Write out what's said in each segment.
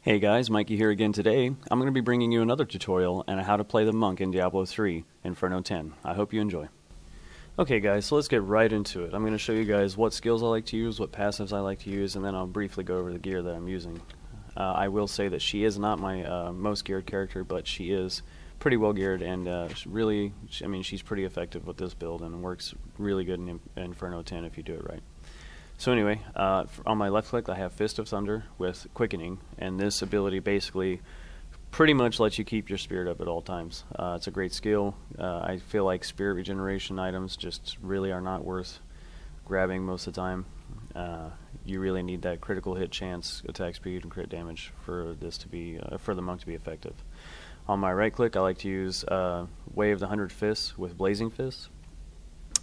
Hey guys, Mikey here again today. I'm going to be bringing you another tutorial on how to play the monk in Diablo 3 Inferno 10. I hope you enjoy. Okay guys, so let's get right into it. I'm going to show you guys what skills I like to use, what passives I like to use, and then I'll briefly go over the gear that I'm using. I will say that she is not my most geared character, but she is pretty well geared and really, I mean, she's pretty effective with this build and works really good in Inferno 10 if you do it right. So anyway, on my left click I have Fist of Thunder with Quickening, and this ability basically pretty much lets you keep your spirit up at all times. It's a great skill. I feel like spirit regeneration items just really are not worth grabbing most of the time. You really need that critical hit chance, attack speed, and crit damage for this to be for the monk to be effective. On my right click I like to use Way of the 100 Fists with Blazing Fists.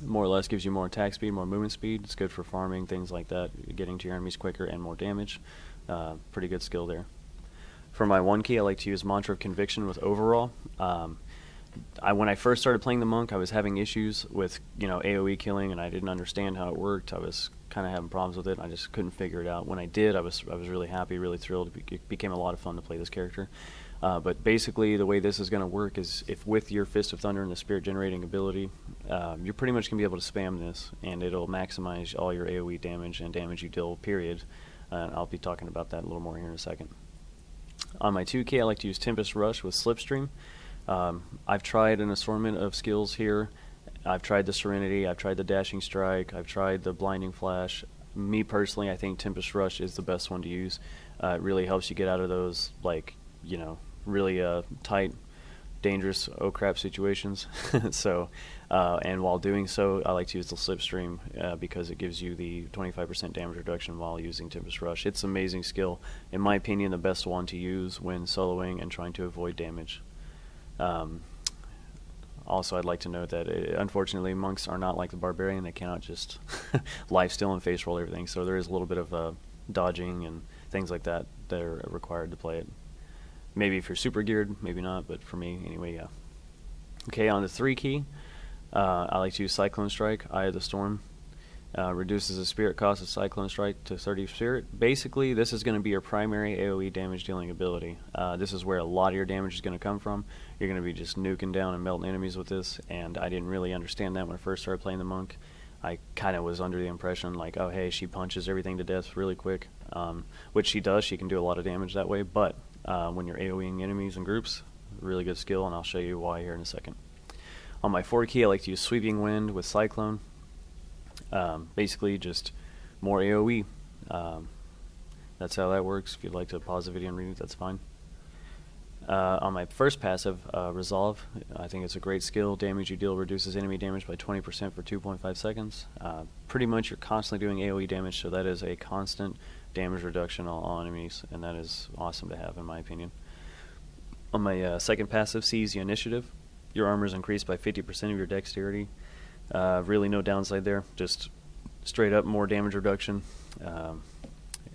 More or less gives you more attack speed, more movement speed. It's good for farming, things like that, getting to your enemies quicker and more damage. Pretty good skill there. For my one key, I like to use Mantra of Conviction with Overall. When I first started playing the monk, I was having issues with AoE killing, and I didn't understand how it worked. I was kind of having problems with it. I just couldn't figure it out. When I did, I was really happy, really thrilled. It became a lot of fun to play this character. But basically, the way this is going to work is if with your Fist of Thunder and the Spirit Generating ability, you're pretty much going to be able to spam this, and it'll maximize all your AoE damage and damage you deal, period. I'll be talking about that a little more here in a second. On my 2K, I like to use Tempest Rush with Slipstream. I've tried an assortment of skills here. I've tried the Serenity, I've tried the Dashing Strike, I've tried the Blinding Flash. Me personally, I think Tempest Rush is the best one to use. It really helps you get out of those, really tight, dangerous oh crap situations. So, and while doing so, I like to use the Slipstream because it gives you the 25% damage reduction while using Tempest Rush. It's an amazing skill. In my opinion, the best one to use when soloing and trying to avoid damage. Also, I'd like to note that unfortunately monks are not like the barbarian. They cannot just lifesteal and face roll everything, so there is a little bit of dodging and things like that that are required to play it. Maybe if you're super geared, maybe not, but for me, anyway, yeah. Okay, on the 3 key, I like to use Cyclone Strike, Eye of the Storm. Reduces the spirit cost of Cyclone Strike to 30 spirit. Basically, this is going to be your primary AoE damage dealing ability. This is where a lot of your damage is going to come from. You're going to be just nuking down and melting enemies with this, and I didn't really understand that when I first started playing the monk. I kind of was under the impression like, oh hey, she punches everything to death really quick, which she does. She can do a lot of damage that way, but when you're AoEing enemies and groups, really good skill, and I'll show you why here in a second. On my 4 key, I like to use Sweeping Wind with Cyclone. Basically just more AoE. That's how that works. If you'd like to pause the video and read it, that's fine. On my first passive, Resolve, I think it's a great skill. Damage you deal reduces enemy damage by 20% for 2.5 seconds. Pretty much you're constantly doing AoE damage, so that is a constant damage reduction on all enemies, and that is awesome to have in my opinion. On my second passive, Seize the Initiative. Your armor is increased by 50% of your dexterity. Really no downside there, just straight up more damage reduction.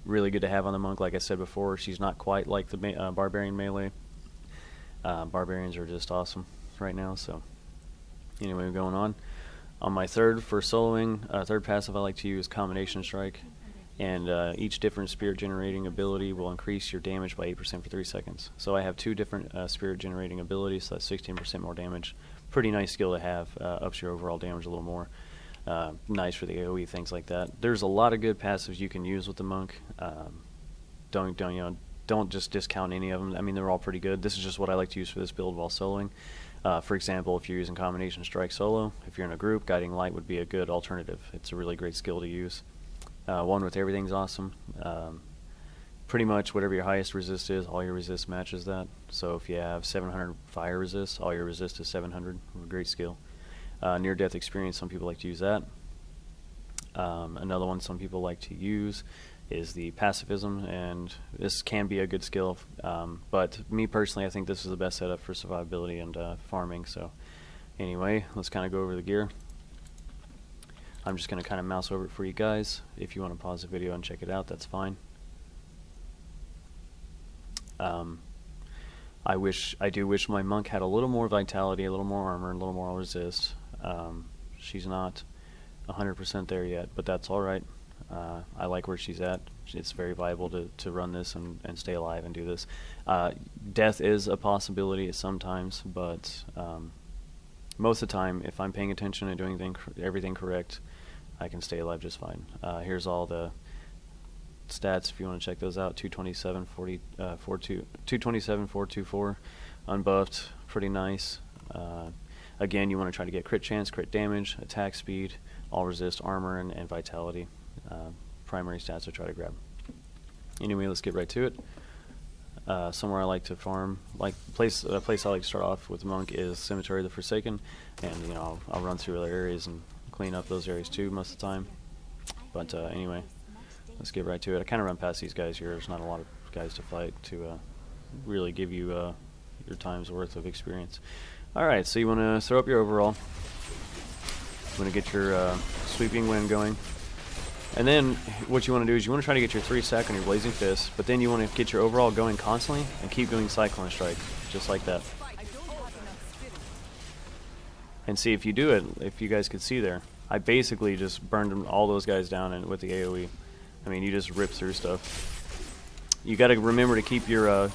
Really good to have on the monk. Like I said before, she's not quite like the barbarian melee. Barbarians are just awesome right now. So anyway, going on my third for soloing, third passive, I like to use Combination Strike, and each different spirit generating ability will increase your damage by 8% for 3 seconds. So I have 2 different spirit generating abilities, so that's 16% more damage. Pretty nice skill to have, ups your overall damage a little more. Nice for the AoE, things like that. There's a lot of good passives you can use with the monk. Don't just discount any of them. I mean, they're all pretty good. This is just what I like to use for this build while soloing. For example, if you're using Combination Strike solo, if you're in a group, Guiding Light would be a good alternative. It's a really great skill to use. One with Everything's awesome. Pretty much whatever your highest resist is, all your resist matches that. So if you have 700 fire resist, all your resist is 700. Great skill. Near death experience, some people like to use that. Another one some people like to use is the pacifism, and this can be a good skill, but me personally, I think this is the best setup for survivability and farming. So anyway, let's kind of go over the gear. I'm just going to kind of mouse over it for you guys. If you want to pause the video and check it out, that's fine. I do wish my monk had a little more vitality, a little more armor, and a little more resist. She's not 100% there yet, but that's alright. I like where she's at. It's very viable to run this and stay alive and do this. Death is a possibility sometimes, but most of the time, if I'm paying attention and doing everything correct, I can stay alive just fine. Here's all the stats if you want to check those out. 227, 227, 424, unbuffed, pretty nice. Again, you want to try to get crit chance, crit damage, attack speed, all resist, armor, and vitality. Primary stats to try to grab. Anyway, let's get right to it. Somewhere I like to farm, a place I like to start off with Monk is Cemetery of the Forsaken, and you know I'll run through other areas and clean up those areas too most of the time. But anyway, let's get right to it. I kind of run past these guys here. There's not a lot of guys to fight to really give you your time's worth of experience. All right, so you want to throw up your overall. You want to get your sweeping wind going. And then what you want to do is you want to try to get your 3-stack on your Blazing Fist, but then you want to get your overall going constantly and keep doing Cyclone Strike, just like that. And see, if you do it, if you guys could see there, I basically just burned all those guys down with the AoE. I mean, you just rip through stuff. You got to remember to keep your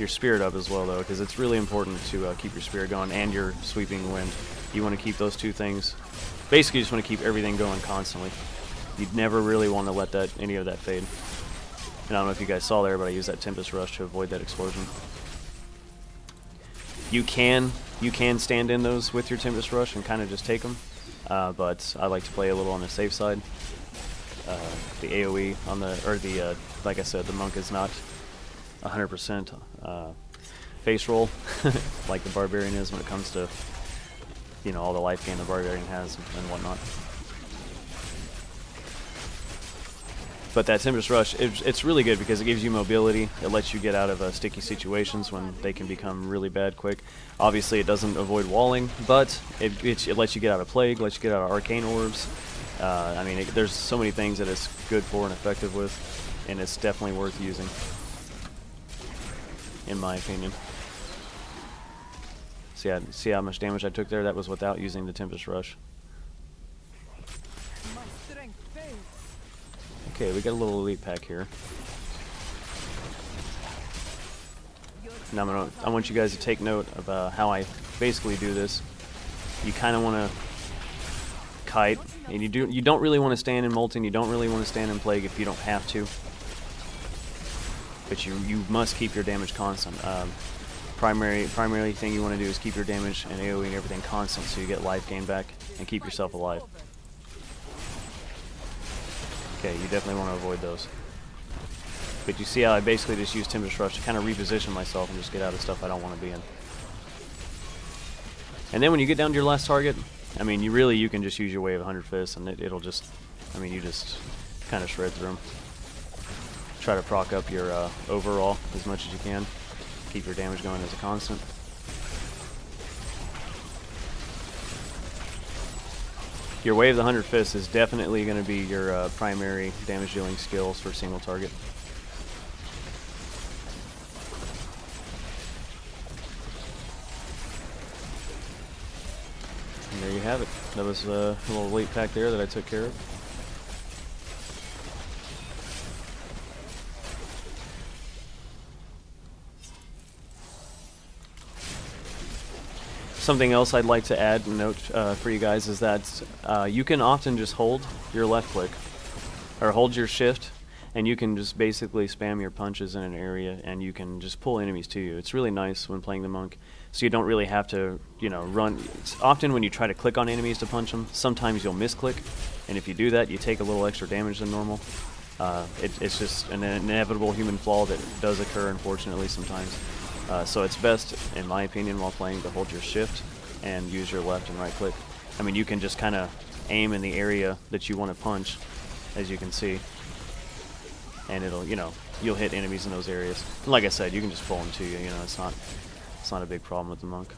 spirit up as well, though, because it's really important to keep your spirit going and your sweeping wind. You want to keep those two things. Basically, you just want to keep everything going constantly. You'd never really want to let any of that fade. And I don't know if you guys saw there, but I used that Tempest Rush to avoid that explosion. You can stand in those with your Tempest Rush and kind of just take them, but I like to play a little on the safe side. The AoE on like I said, the Monk is not 100% face roll like the Barbarian is when it comes to, you know, all the life gain the Barbarian has and whatnot. But that Tempest Rush, it's really good because it gives you mobility. It lets you get out of sticky situations when they can become really bad quick. Obviously, it doesn't avoid walling, but it lets you get out of Plague, lets you get out of Arcane Orbs. I mean, there's so many things that it's good for and effective with, and it's definitely worth using, in my opinion. See how much damage I took there? That was without using the Tempest Rush. Okay, we got a little elite pack here. Now I want you guys to take note of how I basically do this. You kind of want to kite, and you don't really want to stand in Molten. You don't really want to stand in Plague if you don't have to. But you must keep your damage constant. Primarily thing you want to do is keep your damage and AoE and everything constant, so you get life gain back and keep yourself alive. Okay, you definitely want to avoid those. But you see how I basically just use Tempest Rush to kind of reposition myself and just get out of stuff I don't want to be in. And then when you get down to your last target, I mean, you can just use your Wave of 100 Fists and it'll just, I mean, you just kind of shred through them. Try to proc up your overall as much as you can. Keep your damage going as a constant. Your Wave of the 100 Fists is definitely going to be your primary damage dealing skills for a single target. And there you have it. That was a little elite pack there that I took care of. Something else I'd like to add and note for you guys is that you can often just hold your left click or hold your shift, and you can just basically spam your punches in an area and you can just pull enemies to you. It's really nice when playing the Monk, so you don't really have to, you know, run. It's often when you try to click on enemies to punch them, sometimes you'll misclick, and if you do that, you take a little extra damage than normal. It's just an inevitable human flaw that does occur, unfortunately, sometimes. So it's best, in my opinion, while playing, to hold your shift and use your left and right click. I mean, you can just kind of aim in the area that you want to punch, as you can see, and it'll, you know, you'll hit enemies in those areas. And like I said, you can just pull them to you. You know, it's not a big problem with the Monk.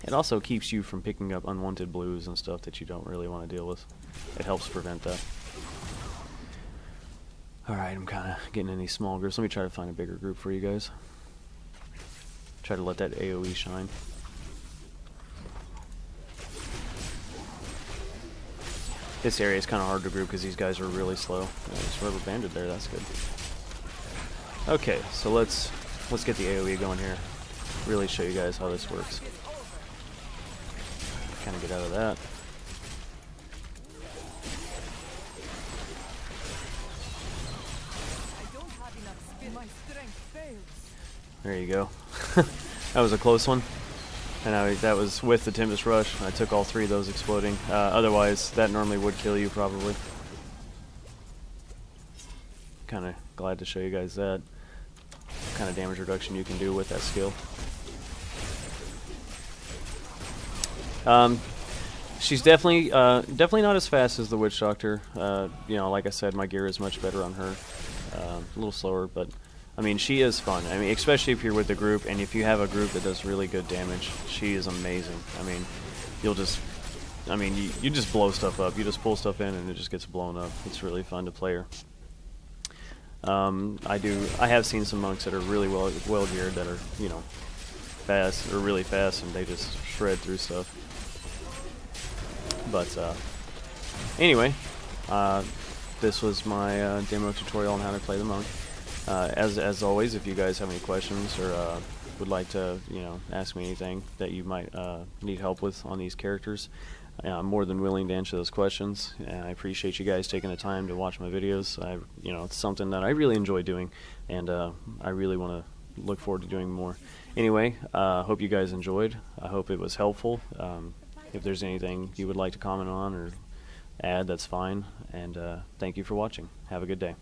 It also keeps you from picking up unwanted blues and stuff that you don't really want to deal with. It helps prevent that. All right, I'm kind of getting in these small groups. Let me try to find a bigger group for you guys. Try to let that AoE shine. This area is kind of hard to group because these guys are really slow. It's rubber banded there. That's good. Okay, so let's get the AoE going here. Really show you guys how this works. Kind of get out of that. There you go. That was a close one. And that was with the Tempest Rush. I took all 3 of those exploding. Otherwise, that normally would kill you probably. Kind of glad to show you guys that kind of damage reduction you can do with that skill. She's definitely not as fast as the Witch Doctor. You know, like I said, my gear is much better on her. A little slower, but I mean, she is fun. I mean, especially if you're with a group, and if you have a group that does really good damage, she is amazing. I mean, you just blow stuff up. You just pull stuff in, and it just gets blown up. It's really fun to play her. I have seen some monks that are really well geared, that are, you know, fast, or really fast, and they just shred through stuff. But anyway, this was my demo tutorial on how to play the monk. As always, if you guys have any questions or would like to, you know, ask me anything that you might need help with on these characters, I'm more than willing to answer those questions. And I appreciate you guys taking the time to watch my videos. You know, it's something that I really enjoy doing, and I really want to look forward to doing more. Anyway, hope you guys enjoyed. I hope it was helpful. If there's anything you would like to comment on or add, that's fine. And thank you for watching. Have a good day.